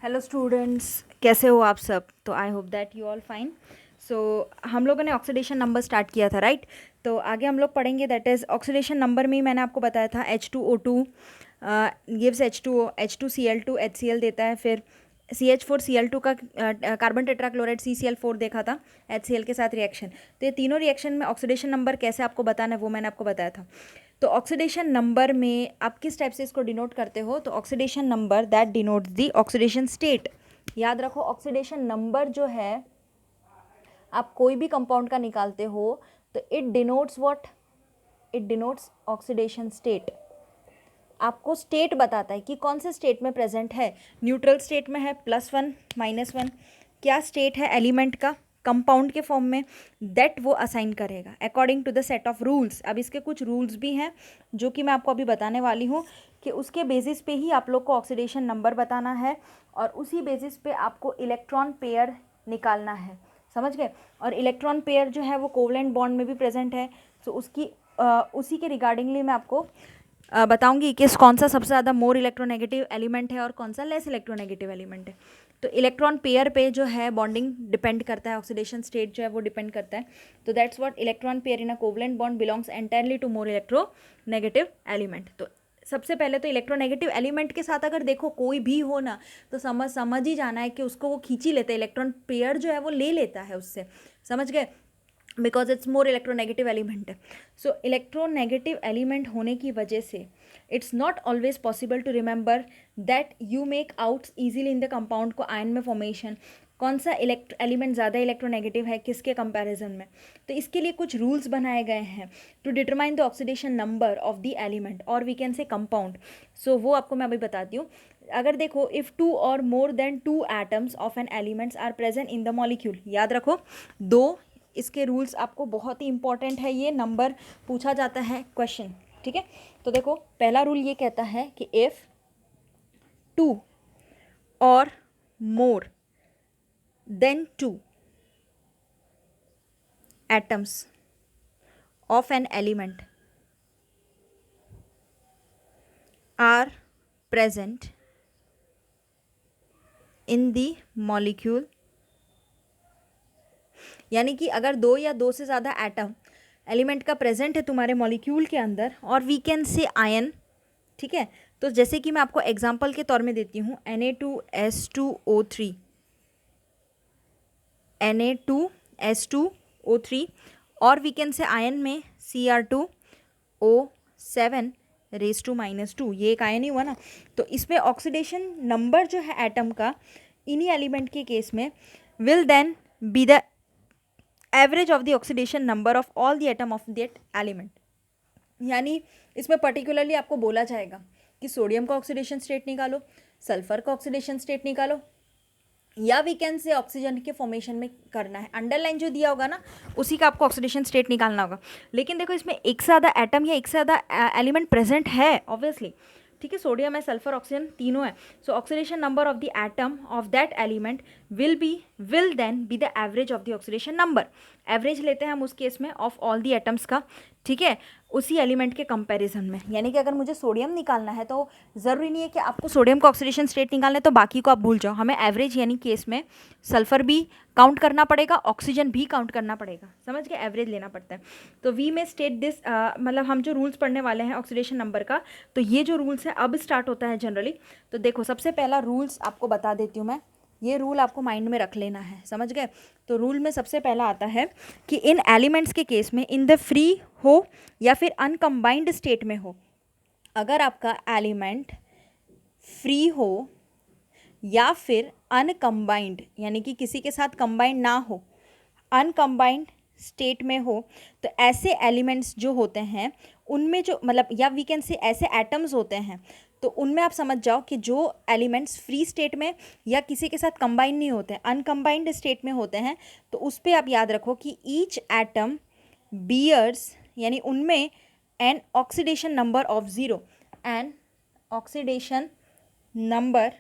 Hello students, कैसे हो आप सब। तो I hope that you all fine. So हम लोगों ने ऑक्सीडेशन नंबर स्टार्ट किया था, राइट। तो आगे हम लोग पढ़ेंगे, दैट इज़ ऑक्सीडेशन नंबर में ही मैंने आपको बताया था H2O2 गिव्स H2Cl2 HCl देता है, फिर CH4Cl2 का कार्बन टेट्राक्लोराइड CCl4 देखा था HCl के साथ रिएक्शन। तो ये तीनों रिएक्शन में ऑक्सीडेशन नंबर कैसे आपको बताना है वो मैंने आपको बताया था। तो ऑक्सीडेशन नंबर में आप किस टाइप से इसको डिनोट करते हो, तो oxidation number that denotes the oxidation state. याद रखो, ऑक्सीडेशन नंबर जो है आप कोई भी कंपाउंड का निकालते हो तो it denotes what, it denotes oxidation state. आपको स्टेट बताता है कि कौन से स्टेट में प्रेजेंट है। न्यूट्रल स्टेट में है, +1 -1, क्या स्टेट है एलिमेंट का कंपाउंड के फॉर्म में, दैट वो असाइन करेगा according to the set of rules. अब इसके कुछ रूल्स भी हैं जो कि मैं आपको अभी बताने वाली हूँ कि उसके बेसिस पे ही आप लोग को ऑक्सीडेशन नंबर बताना है और उसी बेसिस पे आपको इलेक्ट्रॉन पेयर निकालना है। समझ गए। और इलेक्ट्रॉन पेयर जो है वो कोवलेंट बॉन्ड में भी प्रेजेंट है। सो उसी के रिगार्डिंगली मैं आपको बताऊंगी कि कौन सा सबसे ज़्यादा मोर इलेक्ट्रोनेगेटिव एलिमेंट है और कौन सा लेस इलेक्ट्रोनेगेटिव एलिमेंट है। तो इलेक्ट्रॉन पेयर पे जो है बॉन्डिंग डिपेंड करता है, ऑक्सीडेशन स्टेट जो है वो डिपेंड करता है। तो that's what electron pair in a covalent bond belongs entirely to more electronegative element. तो सबसे पहले तो इलेक्ट्रोनेगेटिव एलिमेंट के साथ अगर देखो कोई भी हो ना, तो समझ ही जाना है कि उसको वो खींच ही लेते हैं, इलेक्ट्रॉन पेयर जो है वो ले लेता है उससे। समझ गए, because it's more electronegative element है। सो इलेक्ट्रोनेगेटिव एलिमेंट होने की वजह से it's not always possible to remember that you make out easily in the compound को आयन में फॉर्मेशन कौन सा एलिमेंट ज़्यादा इलेक्ट्रोनेगेटिव है किसके कंपैरिजन में। तो इसके लिए कुछ रूल्स बनाए गए हैं to determine the oxidation number of the element और we can say compound. So वो आपको मैं अभी बताती हूँ। अगर देखो, इफ़ 2 और more than 2 atoms of an elements are present in the molecule, याद रखो दो, इसके रूल्स आपको बहुत ही इंपॉर्टेंट है, ये नंबर पूछा जाता है क्वेश्चन। ठीक है, तो देखो पहला रूल ये कहता है कि इफ़ 2 और more than 2 atoms of an element are present in the molecule, यानी कि अगर दो या दो से ज़्यादा एटम एलिमेंट का प्रेजेंट है तुम्हारे मॉलिक्यूल के अंदर, और वी कैन से आयन। ठीक है, तो जैसे कि मैं आपको एग्जांपल के तौर में देती हूँ Na2S2O3, Na2S2O3, और वी कैन से आयन में Cr2O7⁻², ये एक आयन ही हुआ ना। तो इसमें ऑक्सीडेशन नंबर जो है एटम का इन्हीं एलिमेंट के केस में will then be the average of the oxidation number of all the atom of that element. यानी इसमें पर्टिकुलरली आपको बोला जाएगा कि सोडियम का ऑक्सीडेशन स्टेट निकालो, सल्फर का ऑक्सीडेशन स्टेट निकालो, या वी कैन से ऑक्सीजन के फॉर्मेशन में करना है। अंडरलाइन जो दिया होगा ना उसी का आपको ऑक्सीडेशन स्टेट निकालना होगा। लेकिन देखो इसमें एक से ज़्यादा एटम या एक से ज़्यादा एलिमेंट प्रेजेंट है ऑब्वियसली। ठीक है, सोडियम है, सल्फर, ऑक्सीजन तीनों है। So oxidation number of the atom of that element will then be the average of the oxidation number. Average लेते हैं हम उस केस में ऑफ ऑल द एटम्स का। ठीक है, उसी एलिमेंट के कंपैरिजन में। यानी कि अगर मुझे सोडियम निकालना है तो ज़रूरी नहीं है कि आपको सोडियम का ऑक्सीडेशन स्टेट निकालना है तो बाकी को आप भूल जाओ। हमें एवरेज यानी केस में सल्फर भी काउंट करना पड़ेगा, ऑक्सीजन भी काउंट करना पड़ेगा। समझ के एवरेज लेना पड़ता है। तो वी में स्टेट दिस, मतलब हम जो रूल्स पढ़ने वाले हैं ऑक्सीडेशन नंबर का, तो ये जो रूल्स है अब स्टार्ट होता है जनरली। तो देखो सबसे पहला रूल्स आपको बता देती हूँ मैं, ये रूल आपको माइंड में रख लेना है। समझ गए। तो रूल में सबसे पहला आता है कि इन एलिमेंट्स के केस में इन द फ्री हो या फिर अनकम्बाइंड स्टेट में हो, अगर आपका एलिमेंट फ्री हो या फिर अनकम्बाइंड यानी कि किसी के साथ कंबाइंड ना हो, अनकम्बाइंड स्टेट में हो, तो ऐसे एलिमेंट्स जो होते हैं उनमें जो मतलब, या वी कैन से ऐसे एटम्स होते हैं, तो उनमें आप समझ जाओ कि जो एलिमेंट्स फ्री स्टेट में या किसी के साथ कंबाइन नहीं होते हैं, अनकम्बाइंड स्टेट में होते हैं, तो उस पर आप याद रखो कि ईच एटम बियर्स, यानी उनमें N oxidation number of 0, N oxidation number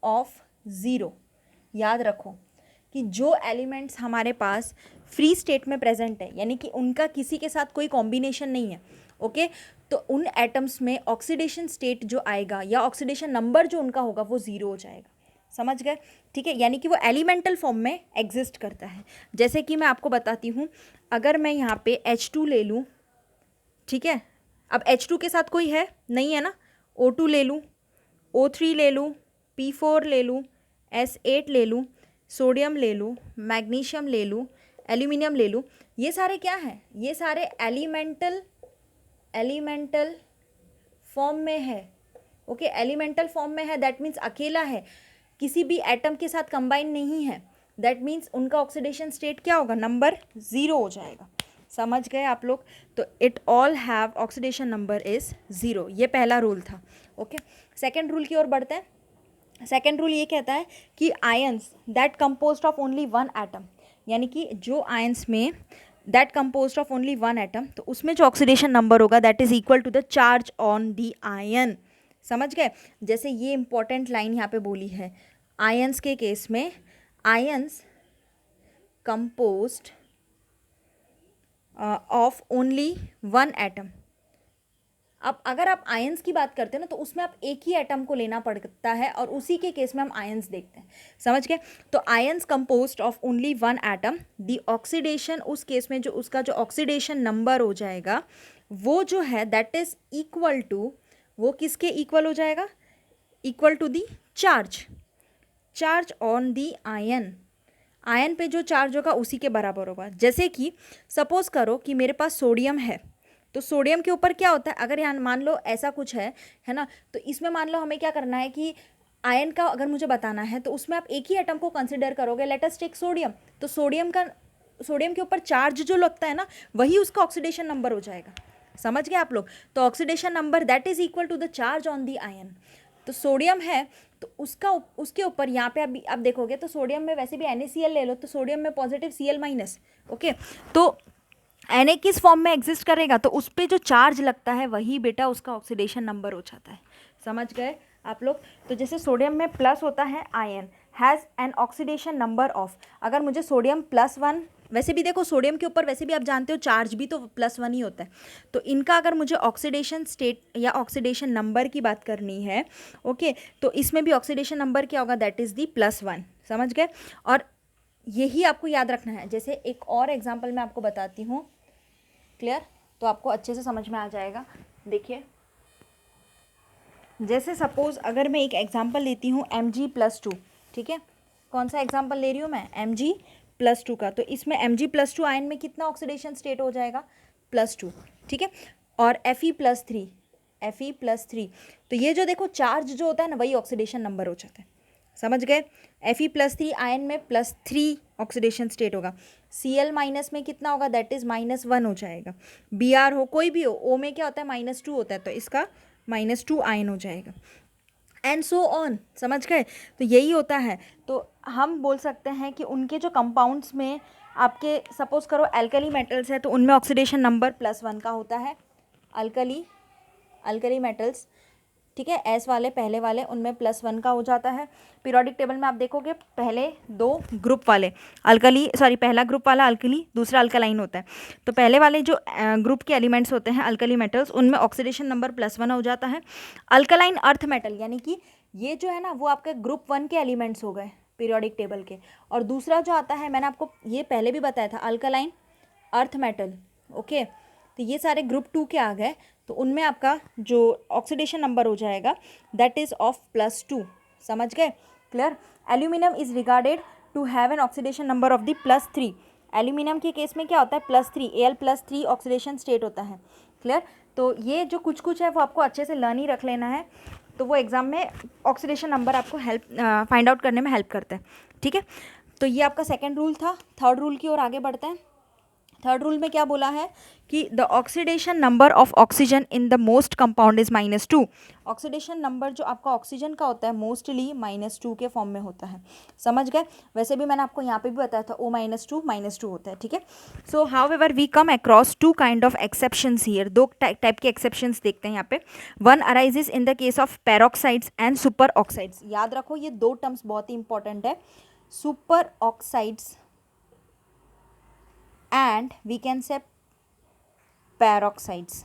of 0। याद रखो कि जो एलिमेंट्स हमारे पास फ्री स्टेट में प्रेजेंट है, यानी कि उनका किसी के साथ कोई कॉम्बिनेशन नहीं है, ओके, तो उन एटम्स में ऑक्सीडेशन स्टेट जो आएगा या ऑक्सीडेशन नंबर जो उनका होगा वो 0 हो जाएगा। समझ गए, ठीक है, यानी कि वो एलिमेंटल फॉर्म में एग्जिस्ट करता है। जैसे कि मैं आपको बताती हूँ, अगर मैं यहाँ पे H2 ले लूँ, ठीक है, अब H2 के साथ कोई है नहीं है ना, O2 ले लूँ, O3 ले लूँ, P4 ले लूँ, S8 ले लूँ, सोडियम ले लूँ, मैग्नीशियम ले लूँ, एल्यूमिनियम ले लूँ, ये सारे क्या हैं, ये सारे एलिमेंटल फॉर्म में है। ओके, एलिमेंटल फॉर्म में है, दैट मीन्स अकेला है, किसी भी एटम के साथ कंबाइन नहीं है, दैट मीन्स उनका ऑक्सीडेशन स्टेट क्या होगा, नंबर 0 हो जाएगा। समझ गए आप लोग? तो it all have oxidation number is 0, ये पहला रूल था। ओके, सेकेंड रूल की ओर बढ़ते हैं। सेकेंड रूल ये कहता है कि ions that composed of only one atom, यानी कि जो आयंस में that composed of only one atom, तो उसमें जो ऑक्सीडेशन नंबर होगा that is equal to the charge on the ion. समझ गए? जैसे ये इंपॉर्टेंट लाइन यहाँ पे बोली है, आयंस के केस में ions composed of only one atom. अब अगर आप आयंस की बात करते हैं ना, तो उसमें आप एक ही एटम को लेना पड़ता है, और उसी के केस में हम आयंस देखते हैं। समझ गए? तो ions composed of only one atom, the oxidation, उस केस में जो उसका जो ऑक्सीडेशन नंबर हो जाएगा वो जो है दैट इज इक्वल टू, वो किसके इक्वल हो जाएगा, equal to the charge on the ion. Ion पे जो चार्ज होगा उसी के बराबर होगा। जैसे कि सपोज करो कि मेरे पास सोडियम है, तो सोडियम के ऊपर क्या होता है, अगर यहाँ मान लो ऐसा कुछ है ना, तो इसमें मान लो हमें क्या करना है कि आयन का अगर मुझे बताना है, तो उसमें आप एक ही एटम को कंसिडर करोगे, लेट अस टेक सोडियम। तो सोडियम के ऊपर चार्ज जो लगता है ना, वही उसका ऑक्सीडेशन नंबर हो जाएगा। समझ गए आप लोग? तो oxidation number that is equal to the charge on the ion. तो सोडियम है, तो उसके ऊपर यहाँ पे आप देखोगे तो सोडियम में वैसे भी NaCl ले लो, तो सोडियम में पॉजिटिव Cl-। ओके, तो Na किस फॉर्म में एग्जिस्ट करेगा, तो उस पर जो चार्ज लगता है वही बेटा उसका ऑक्सीडेशन नंबर हो जाता है। समझ गए आप लोग? तो जैसे सोडियम में प्लस होता है, ion has an oxidation number of, अगर मुझे सोडियम +1, वैसे भी देखो सोडियम के ऊपर वैसे भी आप जानते हो चार्ज भी तो +1 ही होता है, तो इनका अगर मुझे ऑक्सीडेशन स्टेट या ऑक्सीडेशन नंबर की बात करनी है, ओके, तो इसमें भी ऑक्सीडेशन नंबर क्या होगा, दैट इज़ दी +1। समझ गए? और यही आपको याद रखना है। जैसे एक और एग्जाम्पल मैं आपको बताती हूँ, क्लियर, तो आपको अच्छे से समझ में आ जाएगा। देखिए, जैसे सपोज अगर मैं एक एग्जांपल लेती हूँ Mg+2, ठीक है, कौन सा एग्जांपल ले रही हूँ मैं, Mg+2 का, तो इसमें Mg+2 आयन में कितना ऑक्सीडेशन स्टेट हो जाएगा, +2, ठीक है, और Fe+3, तो ये जो देखो चार्ज जो होता है ना, वही ऑक्सीडेशन नंबर हो जाता है। समझ गए? Fe+3 आयन में +3 ऑक्सीडेशन स्टेट होगा, Cl- में कितना होगा, दैट इज -1 हो जाएगा, Br हो कोई भी हो, O में क्या होता है, -2 होता है, तो इसका -2 आयन हो जाएगा, एंड सो ऑन। समझ गए? तो यही होता है। तो हम बोल सकते हैं कि उनके जो कंपाउंड्स में आपके सपोज करो एल्कली मेटल्स है, तो उनमें ऑक्सीडेशन नंबर +1 का होता है, अल्कली मेटल्स, ठीक है, एस वाले पहले वाले, उनमें +1 का हो जाता है। पीरियोडिक टेबल में आप देखोगे पहले दो ग्रुप वाले पहला ग्रुप वाला अल्कली, दूसरा अल्कलाइन होता है, तो पहले वाले जो ग्रुप के एलिमेंट्स होते हैं अल्कली मेटल्स, उनमें ऑक्सीडेशन नंबर +1 हो जाता है। अल्कलाइन अर्थ मेटल, यानी कि ये जो है ना, वो आपके ग्रुप 1 के एलिमेंट्स हो गए पीरियोडिक टेबल के, और दूसरा जो आता है, मैंने आपको ये पहले भी बताया था, अल्कलाइन अर्थ मेटल। ओके, तो ये सारे ग्रुप 2 के आ गए, तो उनमें आपका जो ऑक्सीडेशन नंबर हो जाएगा दैट इज ऑफ +2। समझ गए? Clear? Aluminium is regarded to have an oxidation number of the +3। Aluminium के केस में क्या होता है, +3, Al+3 ऑक्सीडेशन स्टेट होता है। क्लियर? तो ये जो कुछ है वो आपको अच्छे से लर्न ही रख लेना है, तो वो एग्जाम में ऑक्सीडेशन नंबर आपको फाइंड आउट करने में हेल्प करता है। ठीक है, तो ये आपका सेकेंड रूल था। थर्ड रूल की ओर आगे बढ़ते हैं। थर्ड रूल में क्या बोला है कि the oxidation number of oxygen in the most compound is -2। Oxidation number जो आपका ऑक्सीजन का होता है मोस्टली -2 के फॉर्म में होता है। समझ गए? वैसे भी मैंने आपको यहाँ पे भी बताया था O-2 -2 होता है। ठीक है, so however we come across 2 kind of exceptions here. 2 type के एक्सेप्शंस देखते हैं यहाँ पे। One arises in the case of peroxides and superoxides. याद रखो ये 2 टर्म्स बहुत ही इंपॉर्टेंट है, superoxides and we can say peroxides.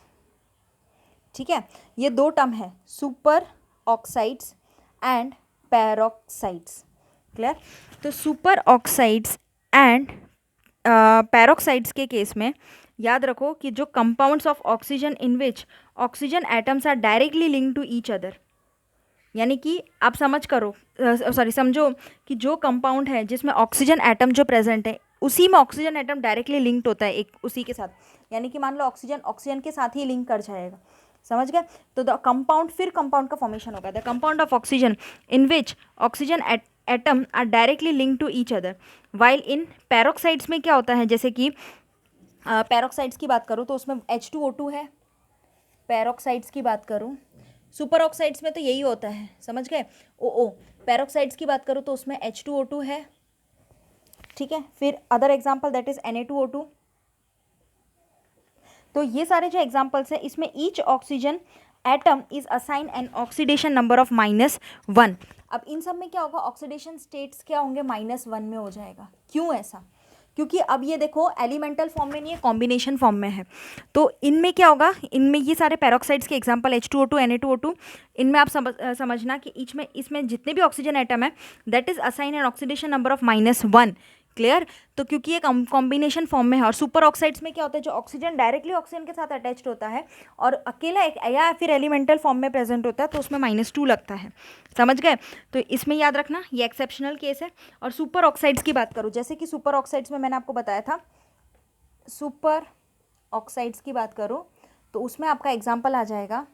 ठीक है, ये 2 टर्म है, superoxides and peroxides. Clear. तो सुपर ऑक्साइड्स एंड पैरोक्साइड्स के केस में याद रखो कि जो compounds of oxygen in which oxygen atoms are directly link to each other, यानी कि आप समझो कि जो कंपाउंड है जिसमें ऑक्सीजन एटम जो प्रेजेंट है उसी में ऑक्सीजन एटम डायरेक्टली लिंक्ड होता है एक उसी के साथ, यानी कि मान लो ऑक्सीजन ऑक्सीजन के साथ ही लिंक कर जाएगा, समझ गए। तो द कंपाउंड, फिर कंपाउंड का फॉर्मेशन होगा, the compound of oxygen in which oxygen atom are directly link to each other. While in peroxides में क्या होता है, जैसे कि पैरोक्साइड्स की बात करूँ तो उसमें H2O2 है, पैरोक्साइड्स की बात करूँ, सुपर ऑक्साइड्स में तो यही होता है, समझ गए, ओ। पैरोक्साइड्स की बात करूँ तो उसमें H2O2 है, ठीक है। फिर other example that is Na2O2। तो ये सारे जो एग्जाम्पल्स हैं इसमें each oxygen atom is assign N oxidation number of -1। अब इन सब में क्या होगा, ऑक्सीडेशन स्टेट्स क्या होंगे, -1 में हो जाएगा। क्यों ऐसा, क्योंकि अब ये देखो एलिमेंटल फॉर्म में नहीं है, कॉम्बिनेशन फॉर्म में है। तो इनमें क्या होगा, इनमें ये सारे पैरोक्साइड्स के एग्जांपल H2O2 Na2O2, इनमें आप समझना कि इसमें जितने भी ऑक्सीजन एटम है that is assign N oxidation number of -1। Clear. तो क्योंकि ये कॉम्बिनेशन फॉर्म में है, और सुपर ऑक्साइड्स में क्या होता है, जो ऑक्सीजन डायरेक्टली ऑक्सीजन के साथ अटैच्ड होता है और अकेला एक या फिर एलिमेंटल फॉर्म में प्रेजेंट होता है तो उसमें -2 लगता है, समझ गए। तो इसमें याद रखना ये एक्सेप्शनल केस है। और सुपर ऑक्साइड्स की बात करूँ, जैसे कि सुपर ऑक्साइड्स में मैंने आपको बताया था, सुपर ऑक्साइड्स की बात करूँ तो उसमें आपका एग्जाम्पल आ जाएगा,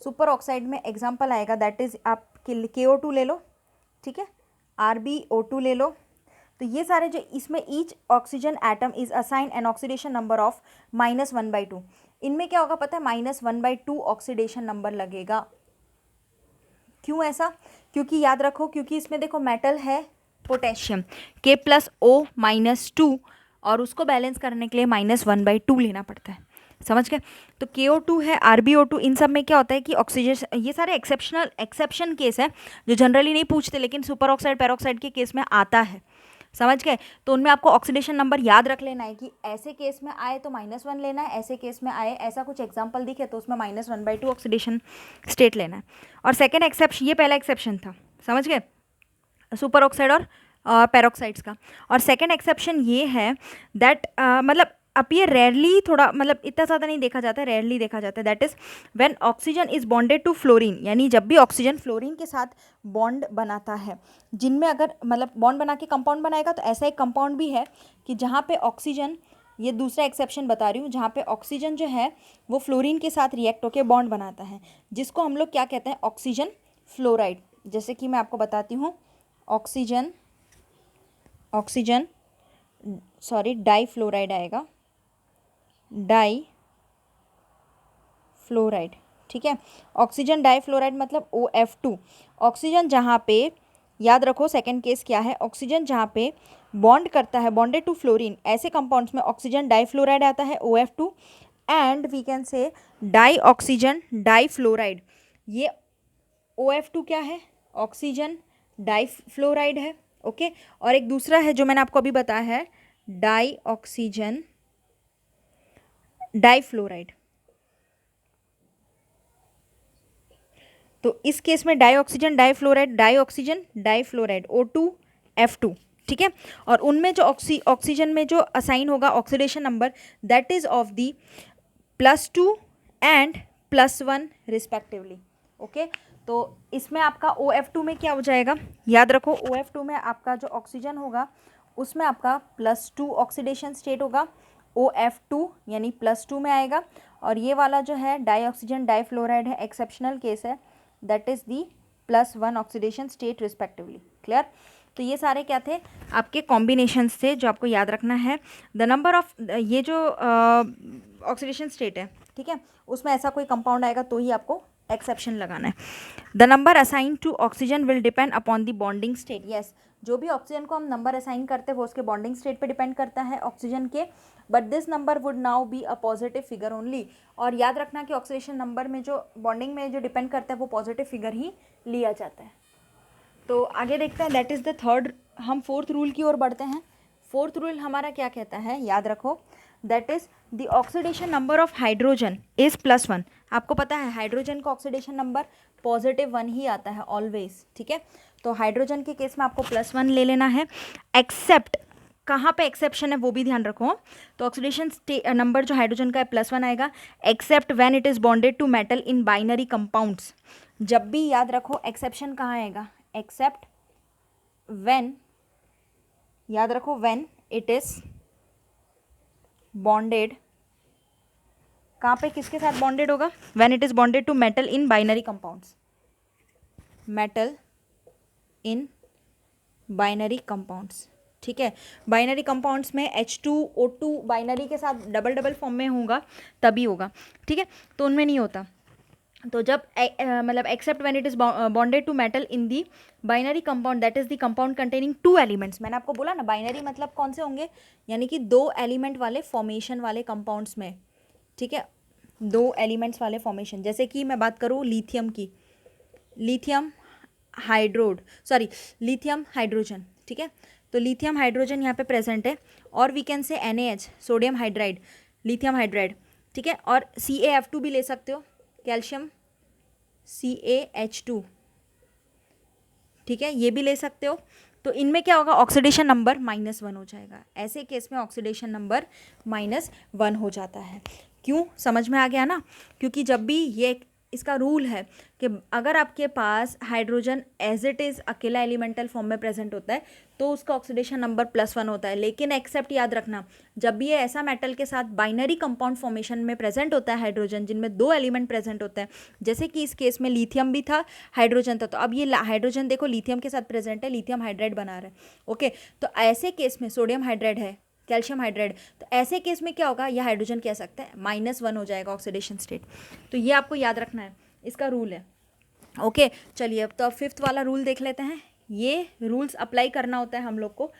सुपर ऑक्साइड में एग्जाम्पल आएगा दैट इज आप KO2 ले लो, ठीक है, RbO2 ले लो। तो ये सारे जो इसमें each oxygen atom is assign N oxidation number of -1/2। इनमें क्या होगा पता है, -1/2 ऑक्सीडेशन नंबर लगेगा। क्यों ऐसा, क्योंकि याद रखो, क्योंकि इसमें देखो मेटल है पोटेशियम K+O-2 और उसको बैलेंस करने के लिए -1/2 लेना पड़ता है, समझ गए। तो KO2 है, RbO2, इन सब में क्या होता है कि ऑक्सीजन, ये सारे एक्सेप्शन केस है जो जनरली नहीं पूछते लेकिन सुपर ऑक्साइड पैरोक्साइड के केस में आता है, समझ गए। तो उनमें आपको ऑक्सीडेशन नंबर याद रख लेना है कि ऐसे केस में आए तो -1 लेना है, ऐसे केस में आए ऐसा कुछ एग्जांपल दिखे तो उसमें -1/2 ऑक्सीडेशन स्टेट लेना है। और सेकंड एक्सेप्शन, ये पहला एक्सेप्शन था, समझ गए, सुपर ऑक्साइड और पैरोक्साइड्स का। और सेकंड एक्सेप्शन ये है दैट मतलब अब ये रेयरली, थोड़ा मतलब इतना ज़्यादा नहीं देखा जाता है, रेयरली देखा जाता है, that is when oxygen is bonded to fluorine, यानी जब भी ऑक्सीजन फ्लोरीन के साथ बॉन्ड बनाता है, जिनमें अगर मतलब बॉन्ड बना के कंपाउंड बनाएगा तो ऐसा एक कंपाउंड भी है कि जहाँ पे ऑक्सीजन, ये दूसरा एक्सेप्शन बता रही हूँ, जहाँ पे ऑक्सीजन जो है वो फ्लोरीन के साथ रिएक्ट होकर बॉन्ड बनाता है, जिसको हम लोग क्या कहते हैं, ऑक्सीजन फ्लोराइड। जैसे कि मैं आपको बताती हूँ, डाई फ्लोराइड आएगा, डाई फ्लोराइड, ठीक है। ऑक्सीजन डाई फ्लोराइड मतलब OF2। ऑक्सीजन जहाँ पे, याद रखो सेकंड केस क्या है, ऑक्सीजन जहाँ पे बॉन्ड करता है, बॉन्डेड टू फ्लोरीन, ऐसे कंपाउंड्स में ऑक्सीजन डाई फ्लोराइड आता है OF2, and we can say dioxygen difluoride. ये OF2 क्या है, ऑक्सीजन डाई फ्लोराइड है, ओके। और एक दूसरा है जो मैंने आपको अभी बताया है, डाई ऑक्सीजन डाई फ्लोराइड। तो इस केस में die oxygen die fluoride O2F2, ठीक है। और उनमें जो ऑक्सीजन में जो असाइन होगा oxidation number that is of the +2 and +1 respectively, okay. तो इसमें आपका OF2 में क्या हो जाएगा, याद रखो OF2 में आपका जो ऑक्सीजन होगा उसमें आपका +2 ऑक्सीडेशन स्टेट होगा, OF2 यानी +2 में आएगा। और ये वाला जो है डाई ऑक्सीजन डाई फ्लोराइड है, एक्सेप्शनल केस है, that is the +1 oxidation state respectively, clear. तो ये सारे क्या थे, आपके कॉम्बिनेशंस थे जो आपको याद रखना है। द नंबर ऑफ, ये जो ऑक्सीडेशन स्टेट है, ठीक है, उसमें ऐसा कोई कंपाउंड आएगा तो ही आपको एक्सेप्शन लगाना है। The number assign to oxygen will depend upon the bonding state, yes, जो भी ऑक्सीजन को हम नंबर असाइन करते हैं वो उसके बॉन्डिंग स्टेट पे डिपेंड करता है ऑक्सीजन के, but this number would now be a positive figure only. और याद रखना कि ऑक्सीडेशन नंबर में जो बॉन्डिंग में जो डिपेंड करता है वो पॉजिटिव फिगर ही लिया जाता है। तो आगे देखते हैं, दैट इज़ द थर्ड, हम फोर्थ रूल की ओर बढ़ते हैं। फोर्थ रूल हमारा क्या कहता है, याद रखो, that is the oxidation number of hydrogen is +1। आपको पता है हाइड्रोजन का ऑक्सीडेशन नंबर +1 ही आता है ऑलवेज, ठीक है। तो हाइड्रोजन के केस में आपको +1 ले लेना है। एक्सेप्ट, कहाँ पे एक्सेप्शन है वो भी ध्यान रखो। तो ऑक्सीडेशन नंबर जो हाइड्रोजन का है +1 आएगा, except when it is bonded to metal in binary compounds. जब भी याद रखो एक्सेप्शन कहाँ आएगा, एक्सेप्ट व्हेन, याद रखो व्हेन इट इज बॉन्डेड, कहाँ पे किसके साथ बॉन्डेड होगा, when it is bonded to metal in binary compounds, metal in binary compounds. ठीक है, बाइनरी कंपाउंड्स में H2O2 बाइनरी के साथ डबल डबल फॉर्म में होगा तभी होगा। ठीक है, तो उनमें नहीं होता। तो जब मतलब except when it is bonded to metal in the binary compound, that is the compound containing 2 elements. मैंने आपको बोला ना बाइनरी मतलब कौन से होंगे, यानी कि 2 एलिमेंट वाले फॉर्मेशन वाले कंपाउंड्स में। ठीक है, 2 एलिमेंट्स वाले फॉर्मेशन, जैसे कि मैं बात करूँ लिथियम की, लिथियम हाइड्रोजन। ठीक है, तो लिथियम हाइड्रोजन यहाँ पे प्रेजेंट है, और we can say NaH, sodium hydride, lithium hydride. ठीक है, और CaF2 भी ले सकते हो, कैल्शियम CaH2। ठीक है, ये भी ले सकते हो। तो इनमें क्या होगा, ऑक्सीडेशन नंबर -1 हो जाएगा। ऐसे केस में ऑक्सीडेशन नंबर -1 हो जाता है। क्यों, समझ में आ गया ना, क्योंकि जब भी ये इसका रूल है कि अगर आपके पास हाइड्रोजन एज इट इज़ अकेला एलिमेंटल फॉर्म में प्रेजेंट होता है तो उसका ऑक्सीडेशन नंबर +1 होता है। लेकिन एक्सेप्ट याद रखना, जब भी ये ऐसा मेटल के साथ बाइनरी कंपाउंड फॉर्मेशन में प्रेजेंट होता है हाइड्रोजन, जिनमें 2 एलिमेंट प्रेजेंट होते हैं, जैसे कि इस केस में लिथियम भी था, हाइड्रोजन था, तो अब ये हाइड्रोजन देखो लिथियम के साथ प्रेजेंट है, लिथियम हाइड्राइड बना रहा है। ओके, तो ऐसे केस में सोडियम हाइड्राइड है, कैल्शियम हाइड्राइड, तो ऐसे केस में क्या होगा, यह हाइड्रोजन कह सकते हैं -1 हो जाएगा ऑक्सीडेशन स्टेट। तो ये आपको याद रखना है, इसका रूल है। ओके, चलिए अब तो अब 5th वाला रूल देख लेते हैं। ये रूल्स अप्लाई करना होता है हम लोग को।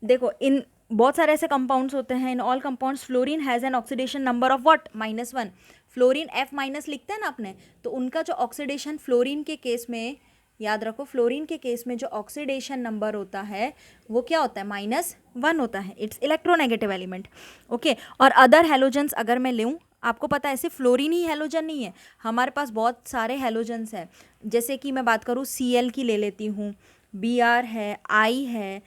देखो, इन बहुत सारे ऐसे कंपाउंड्स होते हैं, in all compounds fluorine has an oxidation number of what, -1। Fluorine F- लिखते हैं ना अपने, तो उनका जो ऑक्सीडेशन फ्लोरीन के केस में, याद रखो फ्लोरीन के केस में जो ऑक्सीडेशन नंबर होता है वो क्या होता है, -1 होता है। It's electronegative element. ओके, और अदर हेलोजेंस अगर मैं लूँ, आपको पता है सिर्फ फ्लोरीन ही हेलोजन नहीं है, हमारे पास बहुत सारे हेलोजेंस हैं। जैसे कि मैं बात करूँ Cl की ले लेती हूँ, Br है, I है,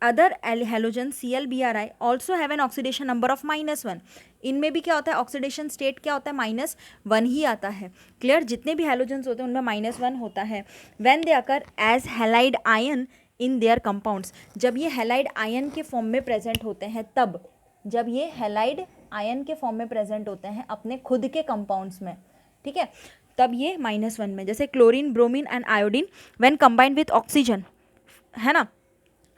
other halogen Cl Bri also have an oxidation number of -1। इनमें भी क्या होता है, ऑक्सीडेशन स्टेट क्या होता है, -1 ही आता है। क्लियर, जितने भी हेलोजेंस होते हैं उनमें -1 होता है। When they occur as halide ion in their compounds, जब ये हैलाइड आयन के फॉर्म में प्रेजेंट होते हैं तब, जब ये हैलाइड आयन के फॉर्म में प्रेजेंट होते हैं अपने खुद के कंपाउंड्स में, ठीक है, तब ये -1 में, जैसे chlorine, bromine and iodine when combined with oxygen, है ना,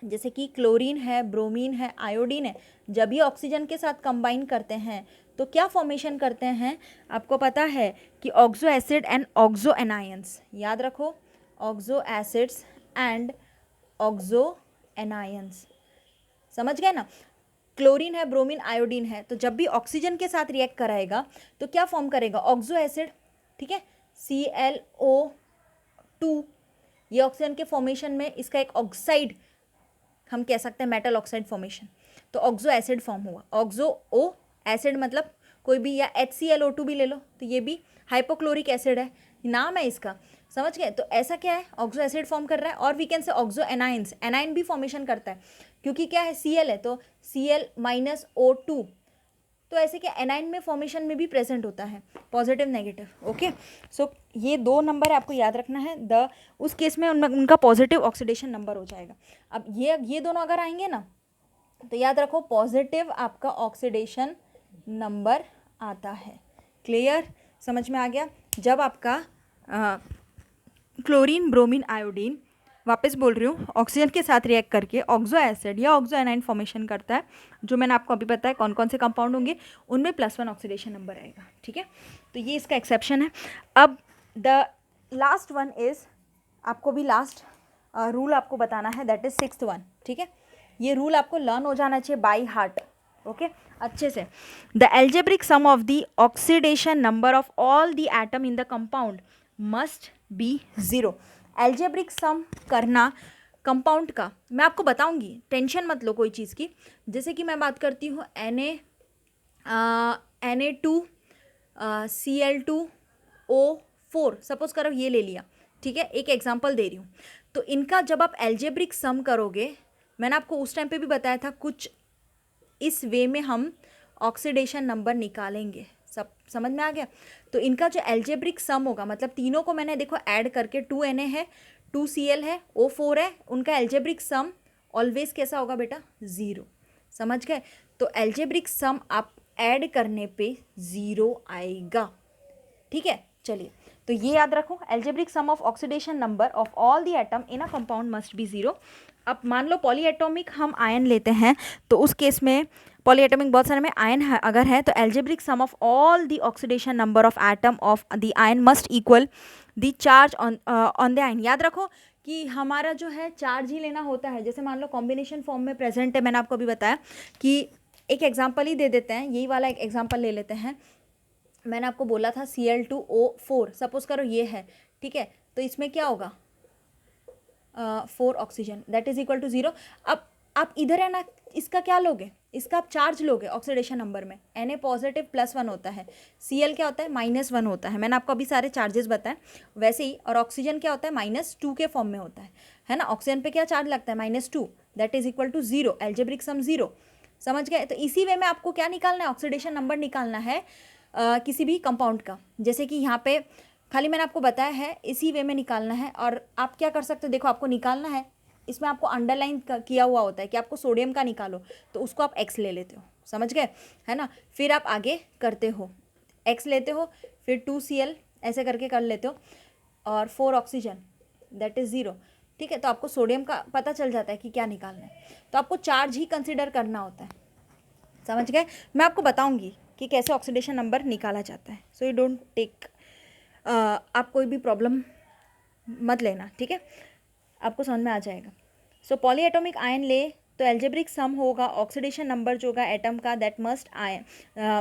जैसे कि क्लोरीन है, ब्रोमीन है, आयोडीन है, जब ये ऑक्सीजन के साथ कंबाइन करते हैं तो क्या फॉर्मेशन करते हैं, आपको पता है कि oxo acid and oxo anions. याद रखो, oxo acids and oxo anions, समझ गए ना। क्लोरीन है, ब्रोमीन, आयोडीन है, तो जब भी ऑक्सीजन के साथ रिएक्ट कराएगा तो क्या फॉर्म करेगा, ऑक्सो एसिड। ठीक है, ClO2, ये ऑक्सीजन के फॉर्मेशन में इसका एक ऑक्साइड, हम कह सकते हैं मेटल ऑक्साइड फॉर्मेशन, तो ऑक्सो एसिड फॉर्म हुआ। ऑक्सो ओ एसिड मतलब कोई भी, या HClO2 भी ले लो, तो ये भी हाइपोक्लोरिक एसिड है, नाम है इसका, समझ गए। तो ऐसा क्या है, ऑक्सो एसिड फॉर्म कर रहा है। और we can say oxo anions, anion भी फॉर्मेशन करता है, क्योंकि क्या है, Cl है, तो Cl-O2, तो ऐसे क्या एनाइन में फॉर्मेशन में भी प्रेजेंट होता है, पॉजिटिव नेगेटिव। ओके, सो ये 2 नंबर आपको याद रखना है, उस केस में उनका पॉजिटिव ऑक्सीडेशन नंबर हो जाएगा। अब ये दोनों अगर आएंगे ना, तो याद रखो पॉजिटिव आपका ऑक्सीडेशन नंबर आता है। क्लियर, समझ में आ गया। जब आपका क्लोरीन, ब्रोमीन, आयोडीन, वापस बोल रही हूँ, ऑक्सीजन के साथ रिएक्ट करके ऑक्सो एसिड या ऑक्सो एनाइन फॉर्मेशन करता है, जो मैंने आपको अभी बताया कौन कौन से कंपाउंड होंगे, उनमें +1 ऑक्सीडेशन नंबर आएगा। ठीक है, तो ये इसका एक्सेप्शन है। अब द लास्ट वन इज, आपको भी लास्ट रूल आपको बताना है, दैट इज 6th वन। ठीक है, ये रूल आपको लर्न हो जाना चाहिए बाई हार्ट। ओके, अच्छे से। The algebraic sum of the oxidation number of all the atom in the compound must be 0। Algebraic सम करना कंपाउंड का मैं आपको बताऊंगी, टेंशन मत लो कोई चीज़ की। जैसे कि मैं बात करती हूँ Na2 Cl2O4, सपोज करो ये ले लिया, ठीक है, एक एग्जांपल दे रही हूँ। तो इनका जब आप एल्जेब्रिक सम करोगे, मैंने आपको उस टाइम पे भी बताया था, कुछ इस वे में हम ऑक्सीडेशन नंबर निकालेंगे। सब समझ में आ गया? तो इनका जो एल्जेब्रिक सम होगा, मतलब तीनों को मैंने देखो ऐड करके 2Na है, 2Cl है, O4 है, उनका एल्जेब्रिक सम ऑलवेज कैसा होगा बेटा? 0। समझ गए? तो एल्जेब्रिक सम आप ऐड करने पे 0 आएगा। ठीक है, चलिए, तो ये याद रखो, algebraic sum of oxidation number of all the atom in a compound must be 0। अब मान लो पॉलीएटॉमिक हम आयन लेते हैं, तो उस केस में पॉलीएटॉमिक बहुत सारे में आयन है अगर है, तो algebraic sum of all the oxidation number of atom of the ion must equal the charge on the ion. याद रखो कि हमारा जो है चार्ज ही लेना होता है। जैसे मान लो कॉम्बिनेशन फॉर्म में प्रेजेंट है, मैंने आपको अभी बताया कि एक एग्जाम्पल ही दे देते हैं, यही वाला एक एग्जाम्पल ले लेते हैं। मैंने आपको बोला था Cl2O4, सपोज करो ये है, ठीक है, तो इसमें क्या होगा? 4 oxygen, that is equal to 0। अब आप इधर है ना, इसका क्या लोगे? इसका आप चार्ज लोगे ऑक्सीडेशन नंबर में। Na पॉजिटिव +1 होता है, Cl क्या होता है? -1 होता है। मैंने आपको अभी सारे चार्जेस बताए वैसे ही। और ऑक्सीजन क्या होता है? -2 के फॉर्म में होता है ना। ऑक्सीजन पे क्या चार्ज लगता है? -2, that is equal to 0, algebraic sum 0। समझ गए? तो इसी वे में आपको क्या निकालना है? ऑक्सीडेशन नंबर निकालना है किसी भी कंपाउंड का। जैसे कि यहाँ पे खाली मैंने आपको बताया है, इसी वे में निकालना है। और आप क्या कर सकते हो, देखो आपको निकालना है, इसमें आपको अंडरलाइन किया हुआ होता है कि आपको सोडियम का निकालो, तो उसको आप X ले लेते हो। समझ गए? है ना। फिर आप आगे करते हो, X लेते हो, फिर 2Cl ऐसे करके कर लेते हो, और 4 ऑक्सीजन, दैट इज़ 0। ठीक है, तो आपको सोडियम का पता चल जाता है कि क्या निकालना है। तो आपको चार्ज ही कंसिडर करना होता है। समझ गए? मैं आपको बताऊंगी कि कैसे ऑक्सीडेशन नंबर निकाला जाता है। सो यू डोंट टेक, आप कोई भी प्रॉब्लम मत लेना, ठीक है, आपको समझ में आ जाएगा। सो पॉलीएटॉमिक आयन ले तो एल्जेब्रिक सम होगा ऑक्सीडेशन नंबर जो होगा एटम का, दैट मस्ट आयन,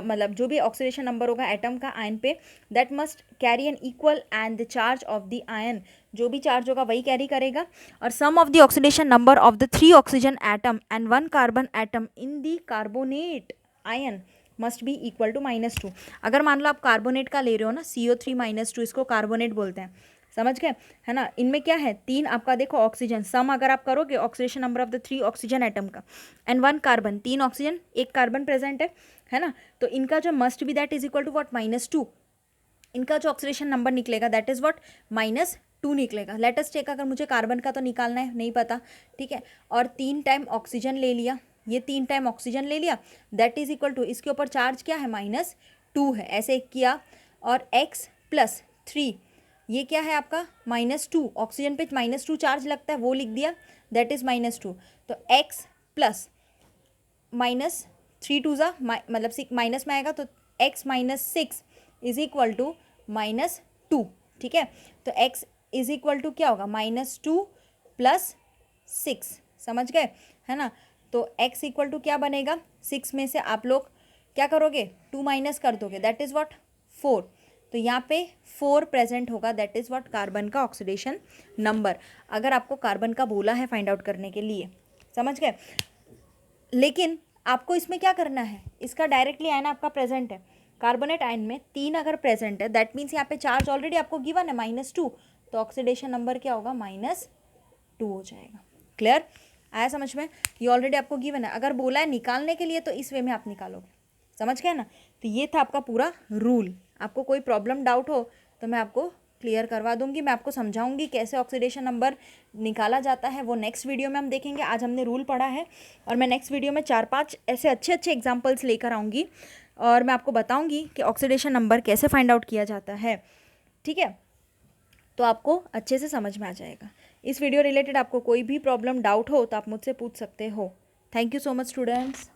मतलब जो भी ऑक्सीडेशन नंबर होगा एटम का आयन पे, that must carry an equal and the charge of the ion, जो भी चार्ज होगा वही कैरी करेगा। और sum of the oxidation number of the 3 oxygen atom and 1 carbon atom in the carbonate ion must be equal to -2। अगर मान लो आप carbonate का ले रहे हो ना, CO3 -2, इसको कार्बोनेट बोलते हैं। समझ गए? है ना। इनमें क्या है? 3 आपका देखो ऑक्सीजन, सम अगर आप करोगे oxidation number of the 3 oxygen atom का and 1 carbon, 3 oxygen 1 carbon present है ना। तो इनका जो must be that is equal to what? -2। इनका जो ऑक्सीडेशन नंबर निकलेगा दैट इज व्हाट? -2 निकलेगा। लेट अस टेक, अगर मुझे कार्बन का तो निकालना है, नहीं पता, ठीक है, और 3 टाइम ऑक्सीजन ले लिया, ये 3 टाइम ऑक्सीजन ले लिया, दैट इज इक्वल टू, इसके ऊपर चार्ज क्या है? -2 है, ऐसे किया, और X + 3, ये क्या है आपका? -2, ऑक्सीजन पे -2 चार्ज लगता है, वो लिख दिया, दैट इज -2। तो X + -3 2 ज़ा मतलब माइनस में आएगा, तो X - 6 इज इक्वल टू -2। ठीक है, तो X इज इक्वल टू क्या होगा? -2 + 6। समझ गए? है ना। तो X इक्वल टू क्या बनेगा? 6 में से आप लोग क्या करोगे? 2 माइनस कर दोगे, दैट इज़ व्हाट? 4। तो यहाँ पे 4 प्रेजेंट होगा, दैट इज़ व्हाट? कार्बन का ऑक्सीडेशन नंबर, अगर आपको कार्बन का बोला है फाइंड आउट करने के लिए। समझ गए? लेकिन आपको इसमें क्या करना है? इसका डायरेक्टली आयन आपका प्रेजेंट है, कार्बोनेट आयन में 3 अगर प्रेजेंट है, दैट मीन्स यहाँ पे चार्ज ऑलरेडी आपको गिवन है -2, तो ऑक्सीडेशन नंबर क्या होगा? -2 हो जाएगा। क्लियर? आया समझ में? ये ऑलरेडी आपको गिवन है, अगर बोला है निकालने के लिए तो इस वे में आप निकालोगे। समझ गए ना। तो ये था आपका पूरा रूल। आपको कोई प्रॉब्लम डाउट हो तो मैं आपको क्लियर करवा दूंगी, मैं आपको समझाऊंगी कैसे ऑक्सीडेशन नंबर निकाला जाता है, वो नेक्स्ट वीडियो में हम देखेंगे। आज हमने रूल पढ़ा है, और मैं नेक्स्ट वीडियो में 4-5 ऐसे अच्छे अच्छे एग्जाम्पल्स लेकर आऊँगी, और मैं आपको बताऊँगी कि ऑक्सीडेशन नंबर कैसे फाइंड आउट किया जाता है। ठीक है, तो आपको अच्छे से समझ में आ जाएगा। इस वीडियो रिलेटेड आपको कोई भी प्रॉब्लम डाउट हो तो आप मुझसे पूछ सकते हो। Thank you so much students.